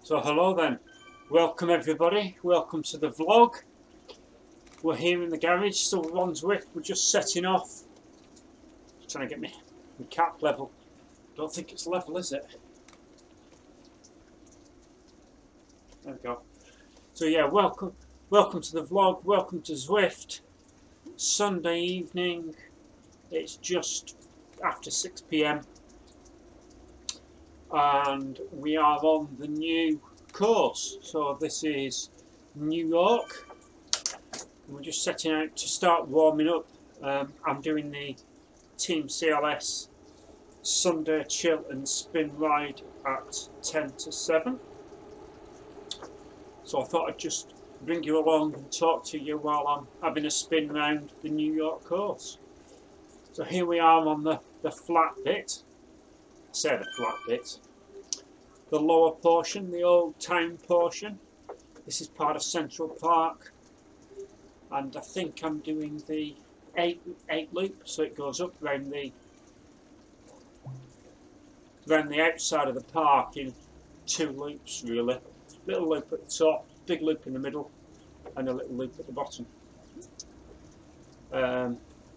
So hello then, welcome everybody, welcome to the vlog. We're here in the garage, still on Zwift, we're just setting off. Just trying to get my cap level. Don't think it's level, is it? There we go. So yeah, welcome to the vlog, welcome to Zwift. Sunday evening, it's just after 6 PM. And we are on the new course. So this is New York. We're just setting out to start warming up. I'm doing the Team CLS Sunday chill and spin ride at 10 to 7. So I thought I'd just bring you along and talk to you while I'm having a spin round the New York course. So here we are on the flat bit. I say the flat bit. The lower portion, the old town portion. This is part of Central Park. And I think I'm doing the 8 loop, so it goes up round the outside of the park in 2 loops really. Little loop at the top, big loop in the middle, and a little loop at the bottom.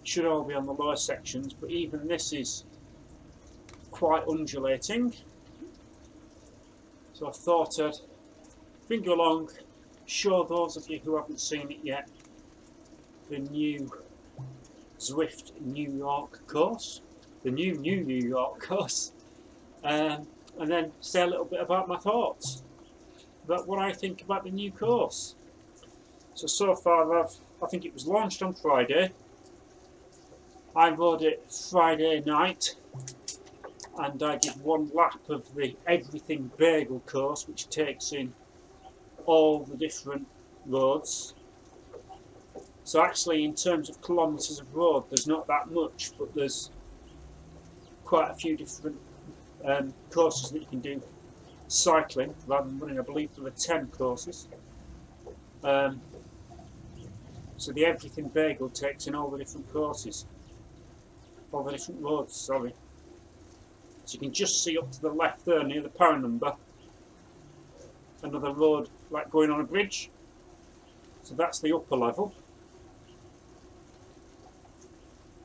Should all be on the lower sections, but even this is quite undulating. So I thought I'd bring you along, show those of you who haven't seen it yet, the new Zwift New York course, the new New York course, and then say a little bit about my thoughts about what I think about the new course. So far I think it was launched on Friday. I rode it Friday night and I did 1 lap of the Everything Bagel course, which takes in all the different roads. So actually in terms of kilometres of road there's not that much, but there's quite a few different courses that you can do cycling rather than running. I believe there are 10 courses. So the Everything Bagel takes in all the different courses, all the different roads, sorry. So you can just see up to the left there near the power number another road like going on a bridge. So that's the upper level.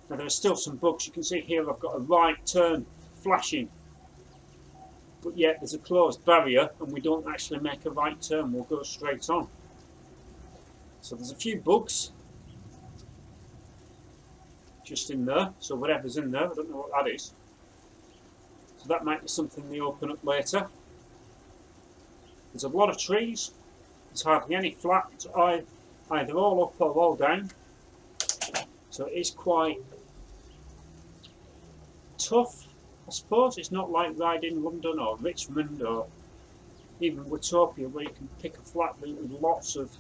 Now there are still some bugs. You can see here I've got a right turn flashing, but yet there's a closed barrier and we don't actually make a right turn, we'll go straight on. So there's a few bugs just in there, so whatever's in there, I don't know what that is. So that might be something they open up later. There's a lot of trees, there's hardly any flat, it's either all up or all down. So it is quite tough, I suppose. It's not like riding London or Richmond or even Watopia where you can pick a flat route with lots of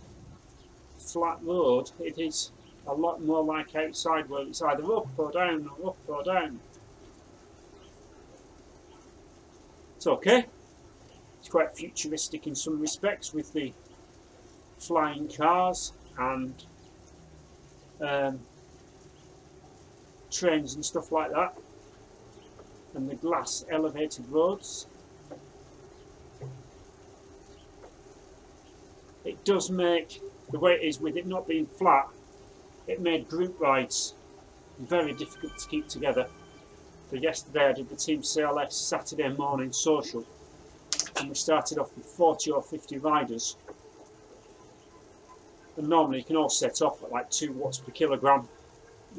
flat road. It is a lot more like outside where it's either up or down or up or down. It's okay. It's quite futuristic in some respects with the flying cars and trains and stuff like that, and the glass elevated roads. It does make, the way it is with it not being flat, it made group rides very difficult to keep together. So yesterday I did the Team CLS Saturday morning social and we started off with 40 or 50 riders, and normally you can all set off at like 2 watts per kilogram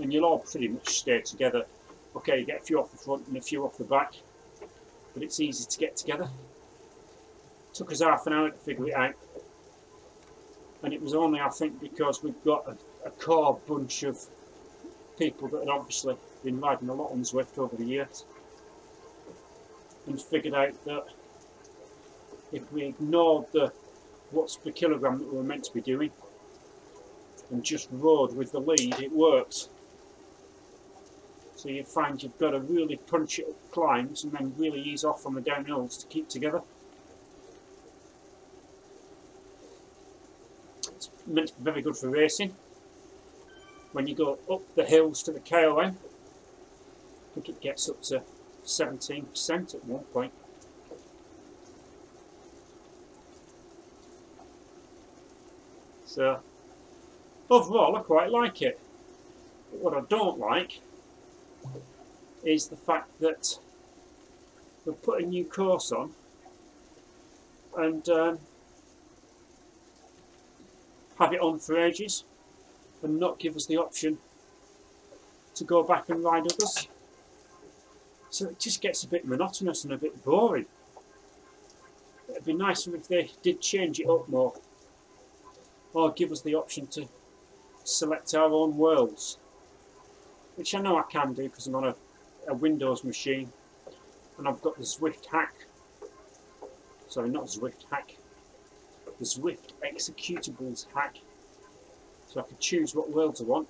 and you'll all pretty much stay together. Okay, you get a few off the front and a few off the back, but it's easy to get together. It took us half an hour to figure it out, and it was only, I think, because we've got a core bunch of people that had obviously been riding a lot on Zwift over the years and figured out that if we ignored the watts per kilogram that we were meant to be doing and just rode with the lead, it works. So you find you've got to really punch it up climbs and then really ease off on the downhills to keep together. It's meant to be very good for racing. When you go up the hills to the KOM, I think it gets up to 17% at one point. So overall I quite like it. But what I don't like is the fact that they'll put a new course on and have it on for ages and not give us the option to go back and ride others. So it just gets a bit monotonous and a bit boring. It'd be nicer if they did change it up more, or give us the option to select our own worlds, which I know I can do because I'm on a Windows machine and I've got the Zwift hack. Sorry, not Zwift hack, the Zwift executables hack, so I can choose what worlds I want.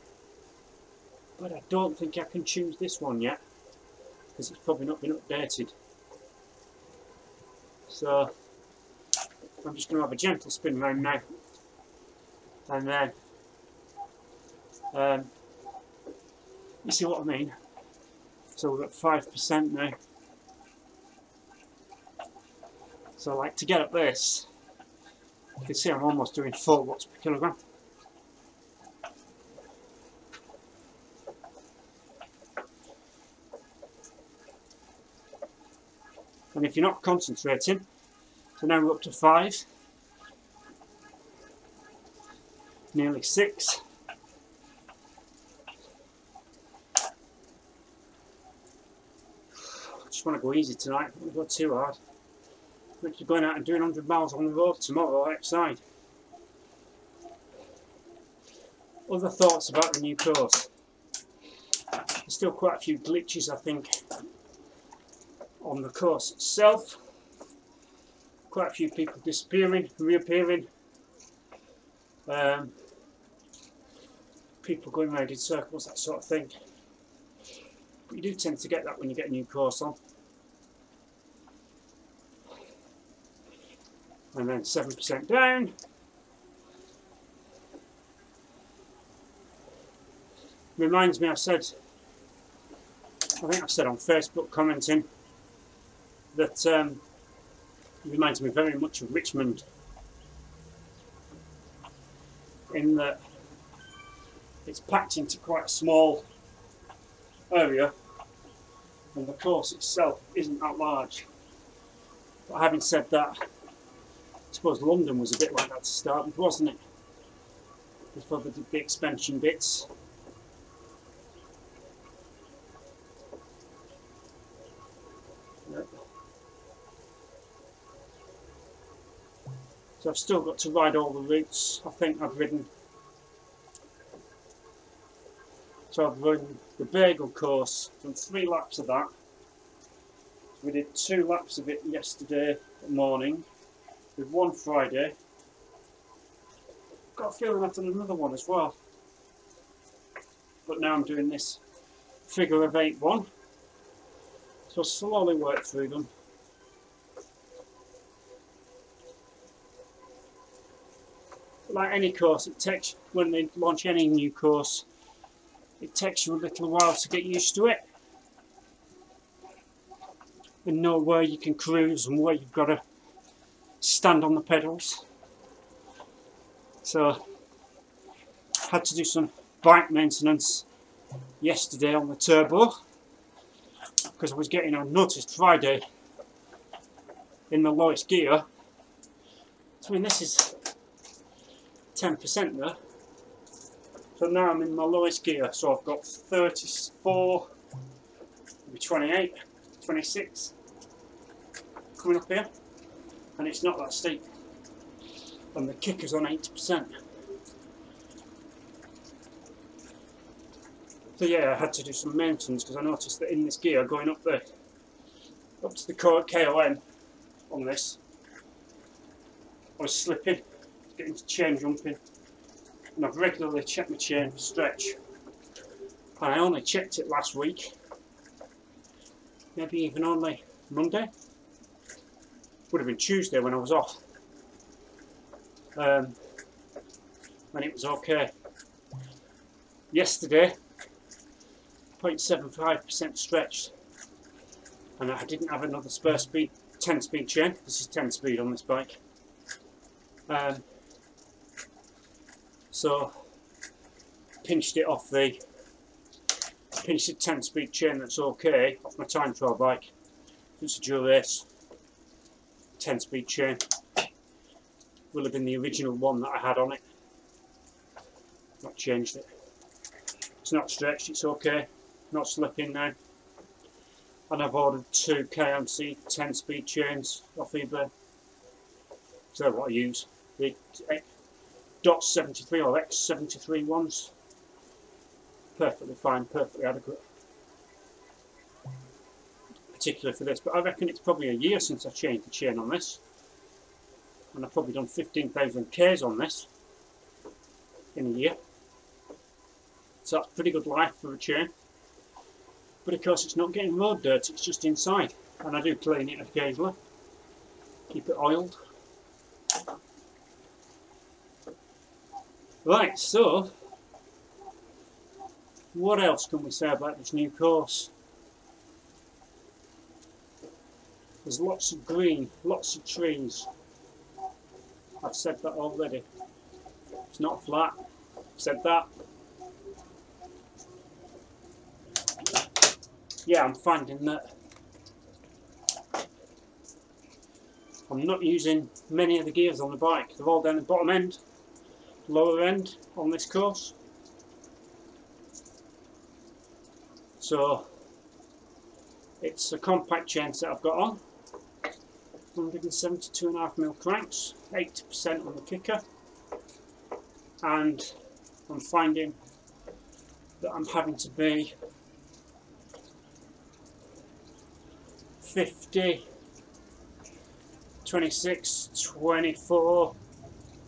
But I don't think I can choose this one yet because it's probably not been updated. So I'm just going to have a gentle spin around now, and then you see what I mean. So we've got 5% now. So like to get up this, you can see I'm almost doing 4 watts per kilogram. And if you're not concentrating, so now we're up to 5, nearly 6. I just want to go easy tonight, I don't want to go too hard. I'm actually going out and doing 100 miles on the road tomorrow outside. Other thoughts about the new course. There's still quite a few glitches, I think, on the course itself. Quite a few people disappearing, reappearing. People going round in circles, that sort of thing. But you do tend to get that when you get a new course on. And then 7% down. Reminds me, I think I said on Facebook commenting that it reminds me very much of Richmond, in that it's packed into quite a small area and the course itself isn't that large. But having said that, I suppose London was a bit like that to start with, wasn't it? Before they did the expansion bits. So I've still got to ride all the routes. I think I've ridden. So I've ridden the Bagel course, done 3 laps of that. We did 2 laps of it yesterday morning. With 1 Friday. Got a feeling I've done another one as well. But now I'm doing this figure of 8 one. So I'll slowly work through them. Like any course, it takes, when they launch any new course, it takes you a little while to get used to it. And know where you can cruise and where you've got to stand on the pedals. So I had to do some bike maintenance yesterday on the turbo because I was getting, I noticed Friday in the lowest gear. So I mean, this is 10% there. So now I'm in my lowest gear, so I've got 34, maybe 28, 26 coming up here. And it's not that steep, and the kicker's on 80%. So yeah, I had to do some maintenance because I noticed that in this gear, going up to the KOM on this, I was slipping, getting to chain jumping, and I've regularly checked my chain for stretch, and I only checked it last week, maybe even only Monday. Would have been Tuesday when I was off, and it was okay. Yesterday, 0.75% stretched, and I didn't have another spare speed, 10-speed chain. This is 10 speed on this bike. So pinched the 10-speed chain that's okay off my time trial bike. It's a dual race 10-speed chain. Will have been the original one that I had on it. Not changed it. It's not stretched, it's okay. Not slipping now. And I've ordered 2 KMC 10-speed chains off eBay. So what I use. The .73 or X73 ones. Perfectly fine, perfectly adequate. Particularly for this, but I reckon it's probably a year since I changed the chain on this. And I've probably done 15,000 Ks on this in a year. So that's pretty good life for a chain. But of course it's not getting road dirt, it's just inside. And I do clean it occasionally. Keep it oiled. Right, so what else can we say about this new course? There's lots of green, lots of trees. I've said that already. It's not flat. I've said that. Yeah, I'm finding that I'm not using many of the gears on the bike. They're all down the bottom end, lower end on this course. So it's a compact chain set I've got on. 172.5mm cranks, 80% on the kicker, and I'm finding that I'm having to be 50, 26, 24,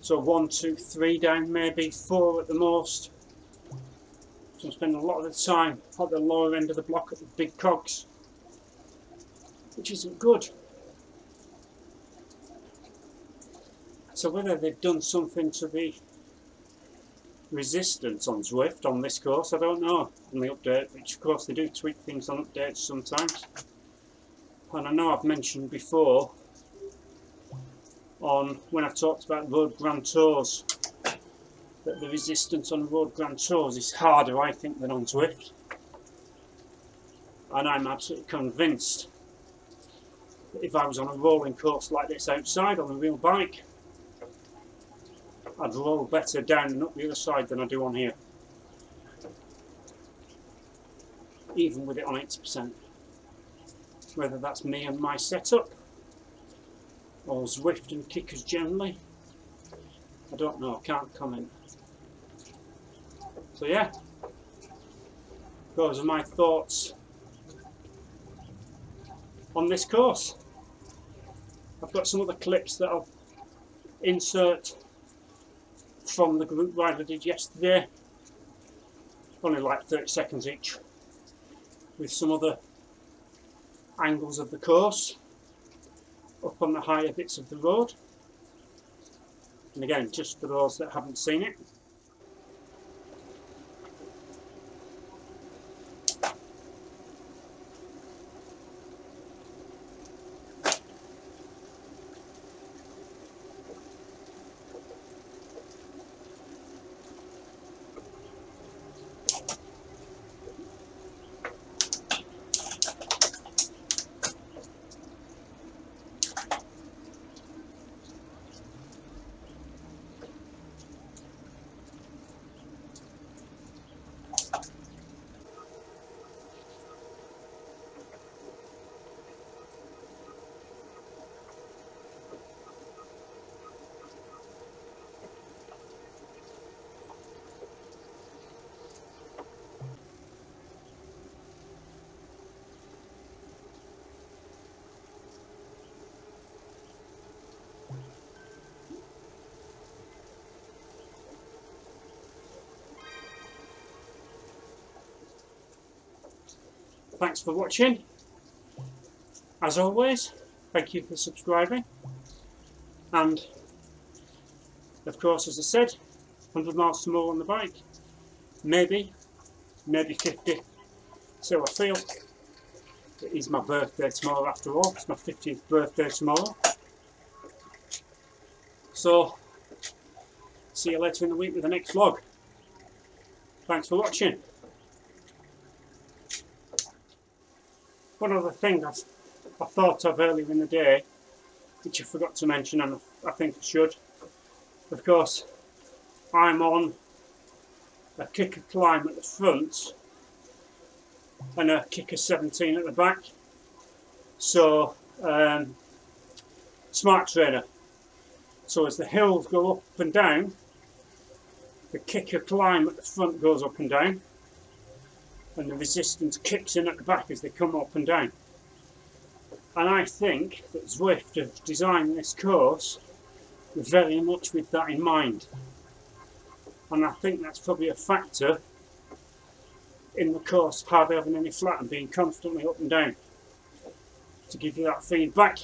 so 1, 2, 3 down, maybe 4 at the most. So I'm spending a lot of the time at the lower end of the block at the big cogs, which isn't good. So whether they've done something to the resistance on Zwift on this course, I don't know, on the update, which of course they do tweak things on updates sometimes. And I know I've mentioned before, on when I talked about road Grand Tours, that the resistance on road Grand Tours is harder, I think, than on Zwift. And I'm absolutely convinced that if I was on a rolling course like this outside on a real bike, I'd roll better down and up the other side than I do on here, even with it on 80%. Whether that's me and my setup, or Zwift and kickers generally, I don't know, can't comment. So yeah, those are my thoughts on this course. I've got some other clips that I'll insert from the group ride I did yesterday, only like 30 seconds each, with some other angles of the course up on the higher bits of the road, and again, just for those that haven't seen it. Thanks for watching. As always, thank you for subscribing. And of course, as I said, 100 miles tomorrow on the bike. Maybe 50. So I feel. It is my birthday tomorrow after all. It's my 50th birthday tomorrow. So see you later in the week with the next vlog. Thanks for watching. One other thing I thought of earlier in the day, which I forgot to mention, and I think I should. Of course, I'm on a kicker climb at the front and a kicker 17 at the back. So, smart trainer. So as the hills go up and down, the kicker climb at the front goes up and down, and the resistance kicks in at the back as they come up and down. And I think that Zwift have designed this course very much with that in mind. And I think that's probably a factor in the course hardly having any flat and being constantly up and down to give you that feedback.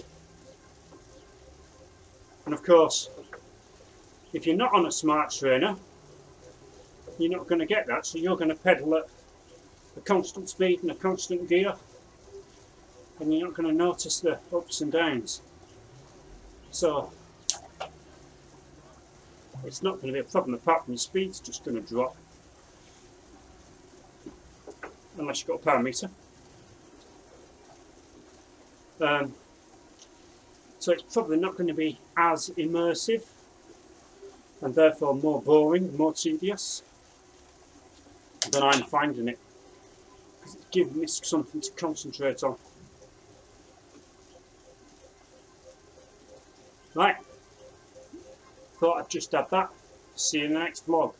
And of course, if you're not on a smart trainer, you're not going to get that, so you're going to pedal at a constant speed and a constant gear, and you're not going to notice the ups and downs. So it's not going to be a problem, apart from your speed's just going to drop, unless you've got a power meter. So it's probably not going to be as immersive, and therefore more boring, more tedious than I'm finding it, because it's giving me something to concentrate on. Right, thought I'd just add that. See you in the next vlog.